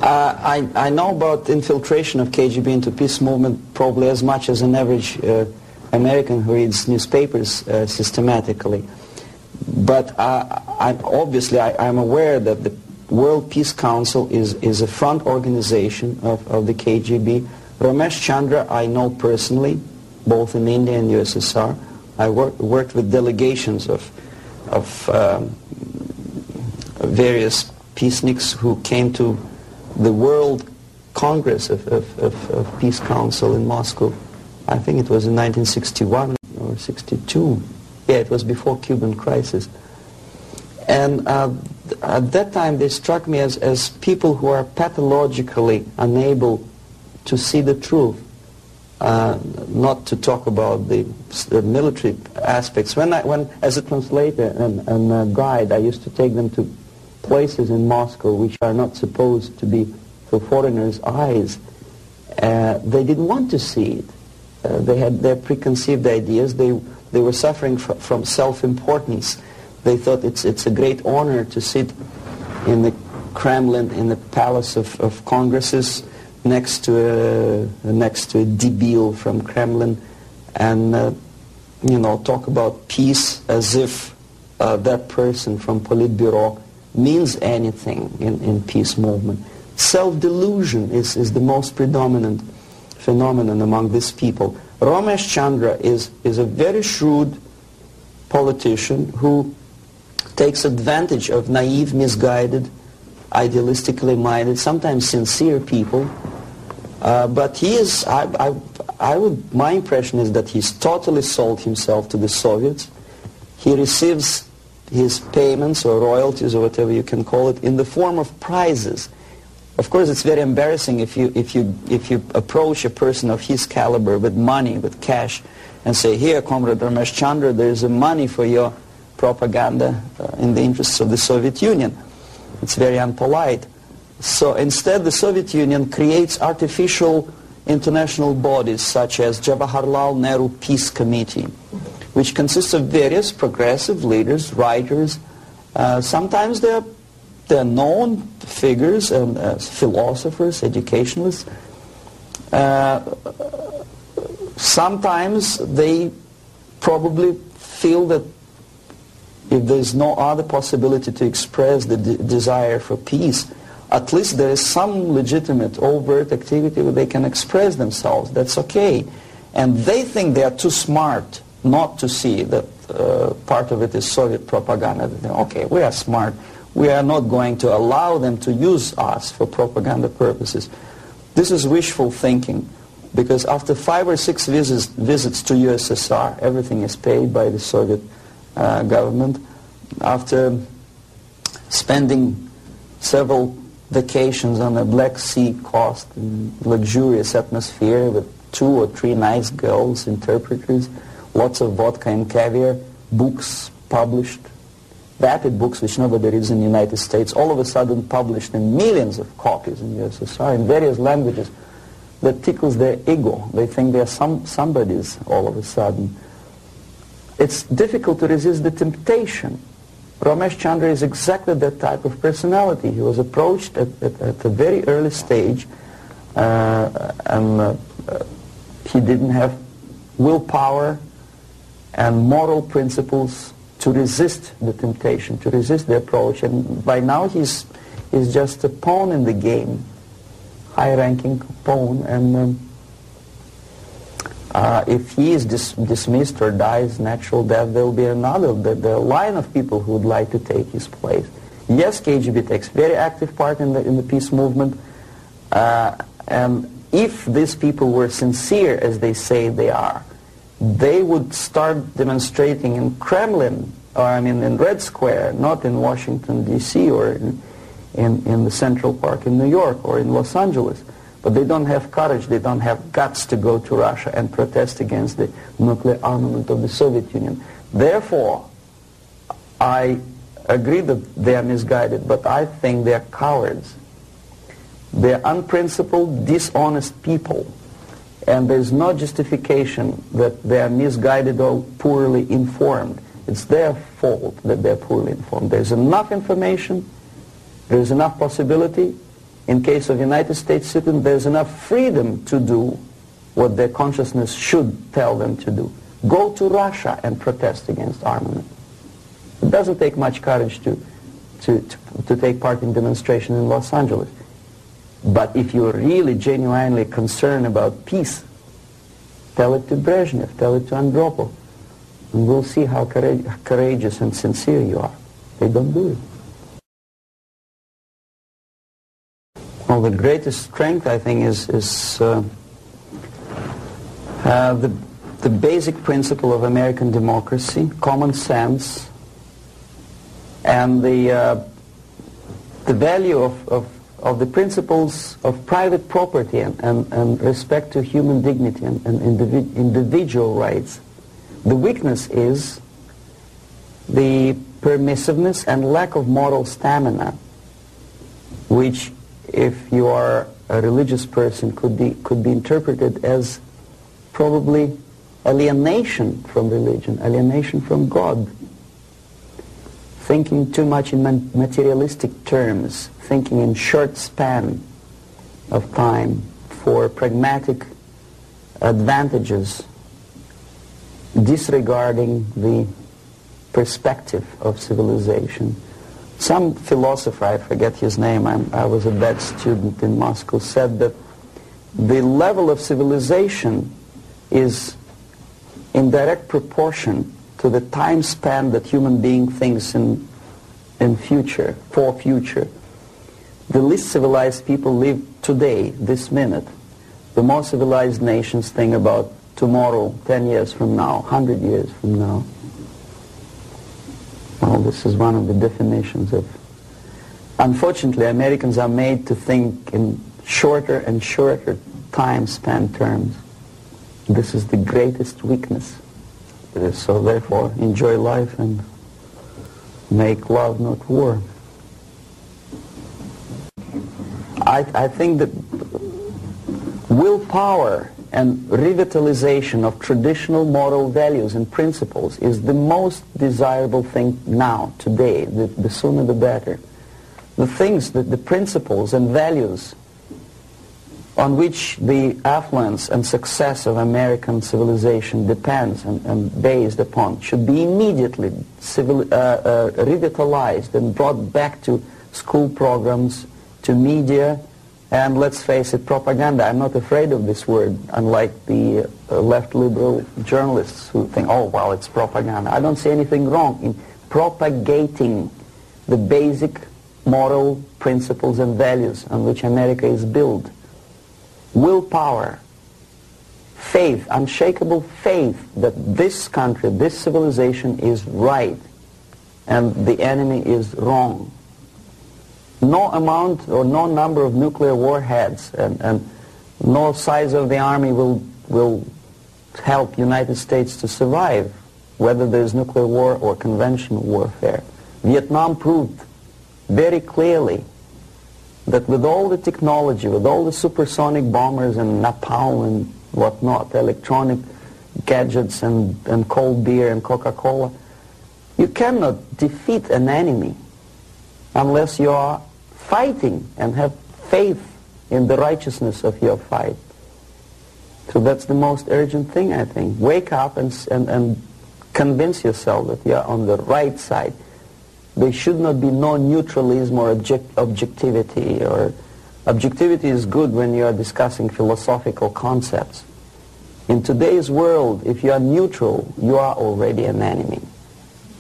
I know about infiltration of KGB into peace movement probably as much as an average American who reads newspapers systematically. But obviously I'm aware that the World Peace Council is a front organization of the KGB. Romesh Chandra I know personally, both in India and USSR. I worked with delegations of various peaceniks who came to the World Congress of Peace Council in Moscow. I think it was in 1961 or 62. Yeah, it was before Cuban crisis. And at that time they struck me as people who are pathologically unable to see the truth, not to talk about the military aspects. When as a translator and a guide, I used to take them to places in Moscow which are not supposed to be for foreigners' eyes. They didn't want to see it. They had their preconceived ideas. They were suffering from self-importance. They thought it's a great honor to sit in the Kremlin, in the Palace of Congresses, next to a debil from Kremlin, and talk about peace as if that person from Politburo means anything in peace movement. Self-delusion is the most predominant phenomenon among these people. Romesh Chandra is a very shrewd politician who takes advantage of naive, misguided, idealistically minded, sometimes sincere people. But he is, my impression is that he's totally sold himself to the Soviets. He receives his payments or royalties or whatever you can call it in the form of prizes. Of course, it's very embarrassing if you approach a person of his caliber with money, with cash, and say, "Here, Comrade Romesh Chandra, there is money for your propaganda in the interests of the Soviet Union." It's very unpolite. So instead, the Soviet Union creates artificial international bodies such as Jawaharlal Nehru Peace Committee, which consists of various progressive leaders, writers. Sometimes they're known figures and philosophers, educationalists. Sometimes they probably feel that if there's no other possibility to express the desire for peace, at least there is some legitimate overt activity where they can express themselves. That's okay. And they think they are too smart not to see that part of it is Soviet propaganda. They think, okay, we are smart. We are not going to allow them to use us for propaganda purposes. This is wishful thinking, because after 5 or 6 visits to USSR, everything is paid by the Soviet government. After spending several vacations on a Black Sea coast in luxurious atmosphere with 2 or 3 nice girls, interpreters, lots of vodka and caviar, books published, vapid books which nobody reads in the United States, all of a sudden published in millions of copies in USSR in various languages, that tickles their ego. They think they are somebodies all of a sudden. It's difficult to resist the temptation. Romesh Chandra is exactly that type of personality. He was approached at a very early stage, and he didn't have willpower and moral principles to resist the temptation, to resist the approach. And by now he's just a pawn in the game, high-ranking pawn. And if he is dismissed or dies natural death, there will be another, the line of people who would like to take his place. Yes, KGB takes very active part in the peace movement, and if these people were sincere as they say they are, they would start demonstrating in Kremlin, or I mean in Red Square, not in Washington, D.C., or in the Central Park in New York or in Los Angeles. But they don't have courage, they don't have guts to go to Russia and protest against the nuclear armament of the Soviet Union. Therefore, I agree that they are misguided, but I think they are cowards. They are unprincipled, dishonest people. And there's no justification that they are misguided or poorly informed. It's their fault that they're poorly informed. There's enough information, there's enough possibility, in case of United States citizens, there's enough freedom to do what their consciousness should tell them to do. Go to Russia and protest against armament. It doesn't take much courage to take part in demonstration in Los Angeles. But if you're really genuinely concerned about peace, tell it to Brezhnev, tell it to Andropov, and we'll see how courageous and sincere you are. They don't do it. Well, the greatest strength, I think, is the basic principle of American democracy, common sense, and the value of the principles of private property and respect to human dignity and individual rights. The weakness is the permissiveness and lack of moral stamina, which, if you are a religious person, could be interpreted as probably alienation from religion, alienation from God. Thinking too much in materialistic terms, thinking in short span of time for pragmatic advantages, disregarding the perspective of civilization. Some philosopher, I forget his name, I was a bad student in Moscow, said that the level of civilization is in direct proportion to the time span that human being thinks in future, for future. The least civilized people live today, this minute. The more civilized nations think about tomorrow, 10 years from now, 100 years from now. Well, this is one of the definitions of... Unfortunately, Americans are made to think in shorter and shorter time span terms. This is the greatest weakness. So therefore, enjoy life and make love, not war. I think that willpower and revitalization of traditional moral values and principles is the most desirable thing now, today. The sooner the better. The things, the principles and values on which the affluence and success of American civilization depends and based upon should be immediately revitalized and brought back to school programs, to media, and let's face it, propaganda. I'm not afraid of this word, unlike the left liberal journalists who think, oh, well, it's propaganda. I don't see anything wrong in propagating the basic moral principles and values on which America is built. Willpower, faith, unshakable faith that this country, this civilization is right and the enemy is wrong. No amount or no number of nuclear warheads and no size of the army will help United States to survive, whether there's nuclear war or conventional warfare. Vietnam proved very clearly that with all the technology, with all the supersonic bombers and napalm and whatnot, electronic gadgets and cold beer and Coca-Cola, you cannot defeat an enemy unless you are fighting and have faith in the righteousness of your fight. So that's the most urgent thing, I think. Wake up and convince yourself that you're on the right side. There should not be no neutralism or objectivity. Objectivity is good when you are discussing philosophical concepts. In today's world, if you are neutral, you are already an enemy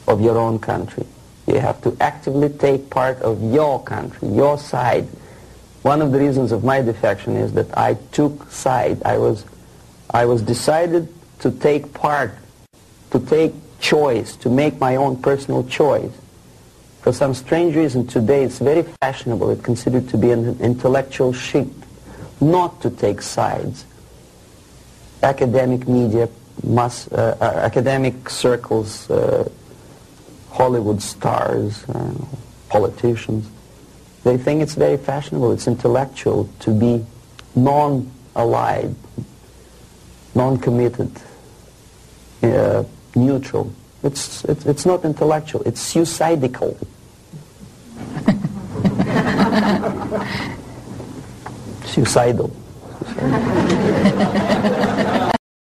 of your own country. You have to actively take part of your country, your side. One of the reasons of my defection is that I took side. I was decided to take part, to take choice, to make my own personal choice. For some strange reason today it's very fashionable, it's considered to be an intellectual shift, not to take sides. Academic media, academic circles, Hollywood stars, politicians, they think it's very fashionable, it's intellectual to be non-allied, non-committed, neutral. It's not intellectual, it's suicidal. Suicidal.